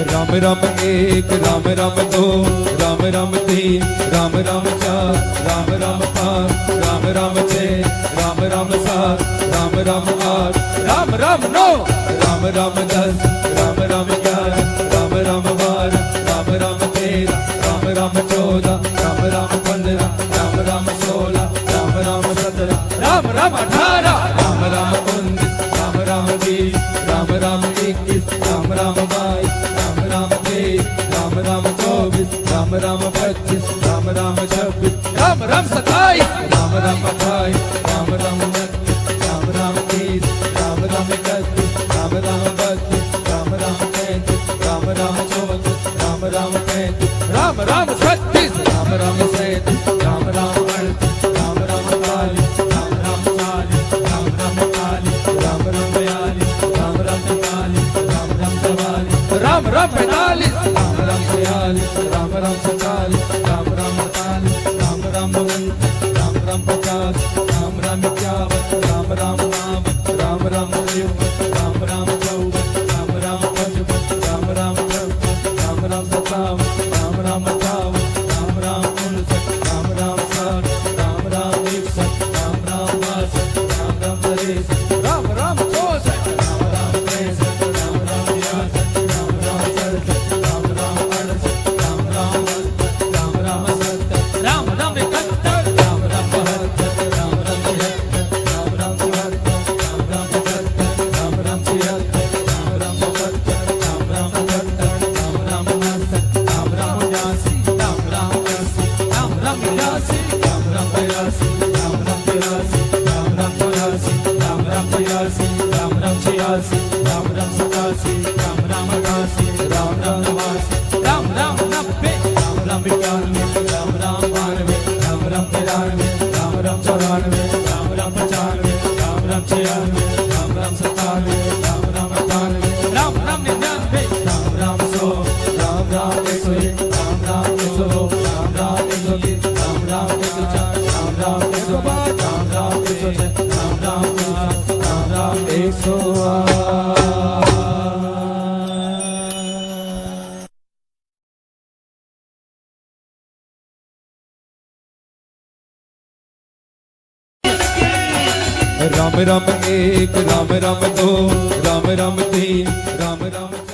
राम राम एक राम राम दो राम राम तीन राम राम चार राम राम पाँच राम राम छः राम राम सात राम राम आठ राम राम नौ राम राम 10 राम राम 11 राम राम 12 राम राम 13 राम राम 14 राम राम 15 राम राम 16 राम राम 17 राम राम 18 राम राम 19 राम राम 20 राम राम 21 राम राम 22 राम राम 23 राम राम 24 राम राम 25 राम राम 26 राम राम 27 राम राम 28 राम राम 29 राम राम 30 राम राम 31 राम राम 32 राम राम 33 राम राम 34 राम राम 35 राम राम 36 राम राम 37 राम राम 38 राम राम 40 राम राम 40 राम राम 41 राम राम 42 राम राम 43 राम राम 44 राम राम 45 राम राम 46 राम राम 47 राम राम 48 राम राम 49 राम राम 50 राम राम 51 राम राम 52 राम राम 53 राम राम 54 राम राम 55 राम राम 56 राम राम 57 राम राम 58 राम राम 59 राम राम 60 राम राम 61 राम राम 62 राम राम 63 राम राम 64 राम राम 63 राम राम 64 राम राम 67 राम राम 68 राम राम 69 राम राम 70 राम राम 71 राम राम 72 राम राम 73 राम राम 74 राम राम 75 राम राम 76 राम राम 77 राम राम 78 राम राम 69 राम राम 89 राम राम 80 राम राम 82 राम राम 83 राम राम 84 राम राम 84 राम राम 85 राम राम 86 राम राम 87 राम राम 88 राम राम 89 राम राम 90 राम राम 91 राम राम 92 राम राम 93 राम राम 94 राम राम 95 राम राम 96 राम राम 97 राम राम 98 राम राम 99 राम राम 100 राम राम 101 राम राम 102 राम राम 103 राम राम 104 राम राम 105 राम राम 106 राम राम 107 राम राम 108। राम राम एक राम राम दो राम राम तीन राम राम